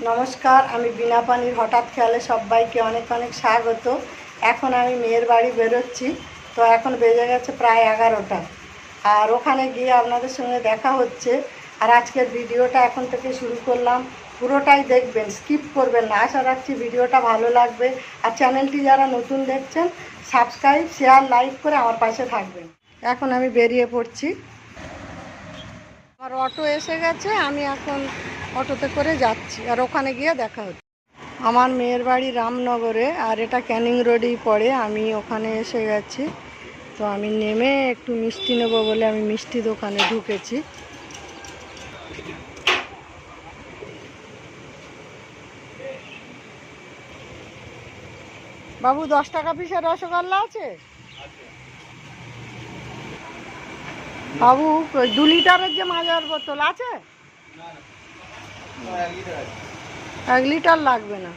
নমস্কার, আমি বিনা পানির হঠাৎ খেয়ালে সবাইকে অনেক অনেক স্বাগত। এখন আমি মেয়ের বাড়ি বেরোচ্ছি। তো এখন বেজে গেছে প্রায় 11টা, আর ওখানে গিয়ে আপনাদের সঙ্গে দেখা হচ্ছে। আর আজকের ভিডিওটা এখন থেকে শুরু করলাম, পুরোটাই দেখবেন, স্কিপ করবেন না। আশা রাখছি ভিডিওটা ভালো লাগবে। আর চ্যানেলটি যারা নতুন দেখছেন, সাবস্ক্রাইব, শেয়ার, লাইক করে আমার পাশে থাকবেন। এখন আমি বেরিয়ে পড়ছি। আমার অটো এসে গেছে, আমি এখন অটোতে করে যাচ্ছি, আর ওখানে গিয়ে দেখা হচ্ছে। আমার মেয়ের বাড়ি রামনগরে, আর এটা ক্যানিং রোডেই পড়ে। আমি ওখানে এসে গেছি। তো আমি নেমে একটু মিষ্টি নেব বলে আমি মিষ্টি দোকানে ঢুকেছি। বাবু 10 টাকা পিসের রসগোল্লা আছে বাবু? 2 লিটারের যে মাজার বোতল আছে? 1 লিটার লাগবে না,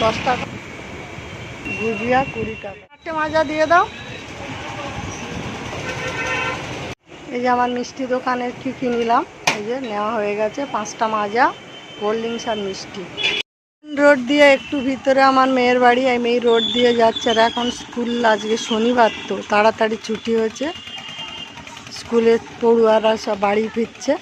10 টাকা। গুজিয়া 20 টাকা। 4টে মাজা দিয়ে দাও। এই যে আমার মিষ্টি দোকানের কি কি নিলাম, এই যে নেওয়া হয়ে গেছে 5টা মাজা, কোল্ড ড্রিঙ্কস আর মিষ্টি। রোড দিয়ে একটু ভিতরে আমার মেয়ের বাড়ি, আমি এই রোড দিয়ে যাচ্ছে। আর এখন স্কুল, আজকে শনিবার তো তাড়াতাড়ি ছুটি হয়েছে, স্কুলে পড়ুয়ারা সব বাড়ি ফিরছে।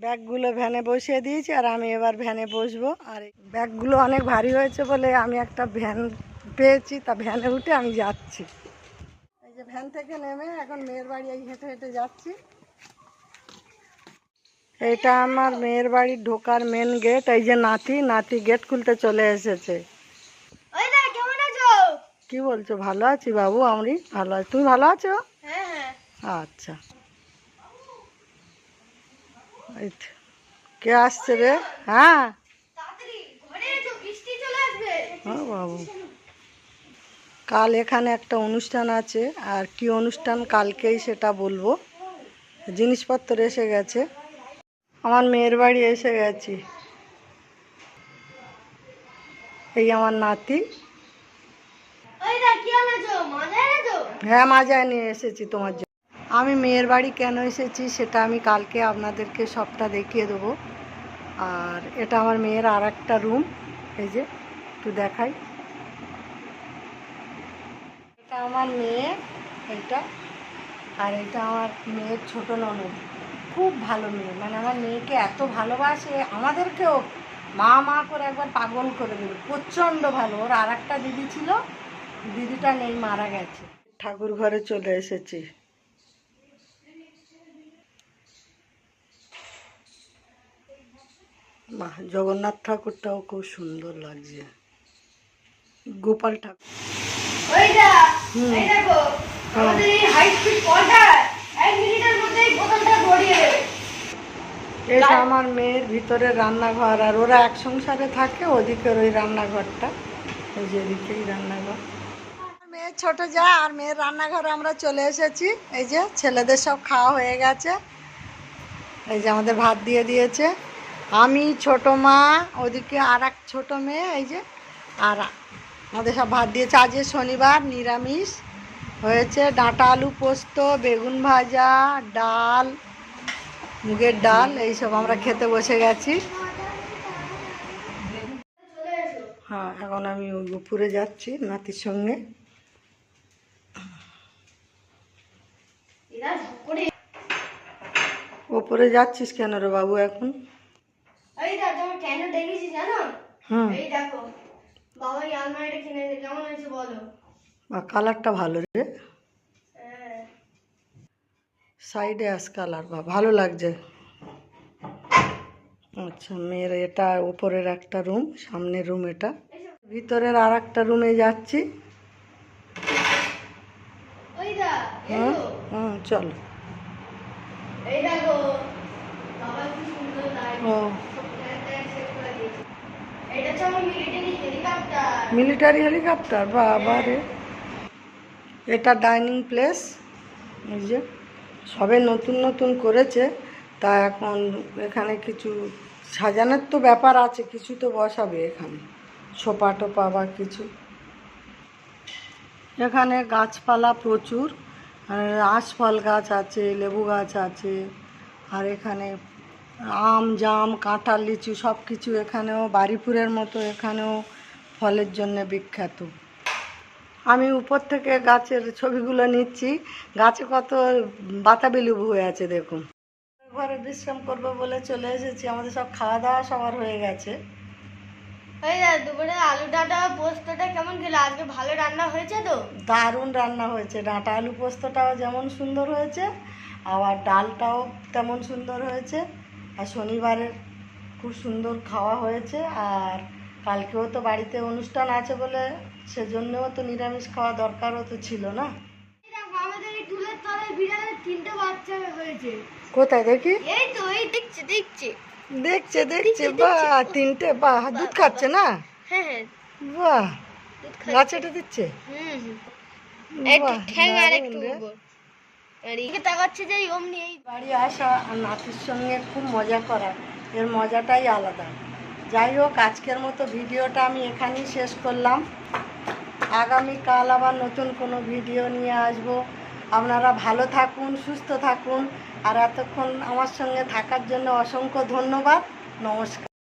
ব্যাগগুলো ভ্যানে বসিয়ে দিয়েছি, আর আমি এবার ভ্যানে বসবো। আর ব্যাগগুলো অনেক ভারী হয়েছে বলে আমি একটা ভ্যান পেয়েছি, তা ভ্যানে উঠে আমি যাচ্ছি। এই যে ভ্যান থেকে নেমে এখন মেয়ের বাড়ি এই হেঁটে হেঁটে যাচ্ছি। এটা আমার মেয়ের বাড়ির ঢোকার মেন গেট। এই যে নাতি গেট খুলতে চলে এসেছে। কি বলছো? ভালো আছি বাবু, আমি ভালো আছি। তুমি ভালো আছো? আচ্ছা। কে আসছে রে? হ্যাঁ বাবু, কাল এখানে একটা অনুষ্ঠান আছে, আর কি অনুষ্ঠান কালকেই সেটা বলবো। জিনিসপত্র এসে গেছে, আমার মেয়ের বাড়ি এসে গেছি। এই আমার নাতি। হ্যাঁ, মাজায় নিয়ে এসেছি তোমার জন্য। আমি মেয়ের বাড়ি কেন এসেছি সেটা আমি কালকে আপনাদেরকে সবটা দেখিয়ে দেবো। আর এটা আমার মেয়ের আর একটা রুম, এই যে একটু দেখাই। এটা আমার মেয়ে, এইটা। আর এটা আমার মেয়ের ছোট ননদ। খুব ভালো মেয়ে, মানে আমার মেয়েকে এত ভালোবাসে, আমাদেরকেও মা মা করে একবার পাগল করে দেবে, প্রচণ্ড ভালো। ওর আর একটা দিদি ছিল, দিদিটা নেই, মারা গেছে। ঠাকুর ঘরে চলে এসেছি। বাহ, জগন্নাথ ঠাকুরটাও খুব সুন্দর লাগছে। গোপাল ঠাকুর। এটা আমার মেয়ের ভিতরে রান্নাঘর, আর ওরা এক সংসারে থাকে, ওদিকের ওই রান্নাঘরটা, এই যে এদিকেই রান্নাঘর। মেয়ের ছোট যা আর মেয়ের রান্নাঘরে আমরা চলে এসেছি। এই যে ছেলেদের সব খাওয়া হয়ে গেছে। এই যে আমাদের ভাত দিয়ে দিয়েছে, আমি, ছোট মা, ওদিকে আর এক ছোটো মেয়ে, এই যে, আর আমাদের সব ভাত দিয়েছে। আজ শনিবার, নিরামিষ হয়েছে। ডাঁটা আলু পোস্ত, বেগুন ভাজা, ডাল, মুগের ডাল, এইসব আমরা খেতে বসে গেছি। হ্যাঁ, এখন আমি উপরে যাচ্ছি নাতির সঙ্গে। ওপরে যাচ্ছিস কেন রে বাবু এখন? কেন ডেকেছি জানো? এই দেখো বাবা, এই আলমারিটা কিনেছে, কেমন হয়েছে বলো? কালারটা ভালো রে, সাইডে আস কালার, বা ভালো লাগছে। আচ্ছা, মেয়ের এটা উপরের একটা রুম, সামনের রুম এটা। ভিতরের আর একটা রুমে যাচ্ছি। হুম হুম, চলো। ও, মিলিটারি হেলিকপ্টার, বাবা রে। এটা ডাইনিং প্লেস, এই যে সবে নতুন নতুন করেছে, তা এখন এখানে কিছু সাজানোর তো ব্যাপার আছে, কিছু তো বসাবে এখানে, সোফা টোপা বা কিছু। এখানে গাছপালা প্রচুর, আশফল গাছ আছে, লেবু গাছ আছে, আর এখানে আম জাম কাঁঠাল লিচু সব কিছু এখানেও বাড়িপুরের মতো এখানেও ফলের জন্য বিখ্যাত। আমি উপর থেকে গাছের ছবিগুলো নিচ্ছি। গাছে কত বাতাবি লেবু হয়ে আছে দেখুন। ঘরে বিশ্রাম করবো বলে চলে এসেছি। আমাদের সব খাওয়া দাওয়া সবার হয়ে গেছে। দুপুরে আলু ডাঁটা পোস্তটা কেমন খেলে? আজকে ভালো রান্না হয়েছে তো? দারুণ রান্না হয়েছে। ডাঁটা আলু পোস্তটাও যেমন সুন্দর হয়েছে, আবার ডালটাও তেমন সুন্দর হয়েছে। আর শনিবারের খুব সুন্দর খাওয়া হয়েছে। আর কালকেও তো বাড়িতে অনুষ্ঠান আছে বলে সেজন্যও তো নিরামিষ খাওয়া দরকারও তো ছিল না। আমাদের এই টুলের তলায় বিড়ালের 3টে বাচ্চা হয়েছে। কোথায় দেখি? এই তো এই দেখছে দেখছে বাহ, 3টে। বাহ, দুধ খাচ্ছে না? হ্যাঁ বাহ, গাছেটা দিচ্ছে। বাহ, ঠ্যাং আর একটু দারুণ রে। উপর। আর এদিকে তাকাচ্ছে যে অমনি এই বাড়ি আসা আর নাতির সঙ্গে খুব মজা করা, এর মজাটাই আলাদা। যাই হোক, আজকের মতো ভিডিওটা আমি এখানেই শেষ করলাম। আগামীকাল আবার নতুন কোনো ভিডিও নিয়ে আসব। আপনারা ভালো থাকুন, সুস্থ থাকুন। আর এতক্ষণ আমার সঙ্গে থাকার জন্য অসংখ্য ধন্যবাদ। নমস্কার।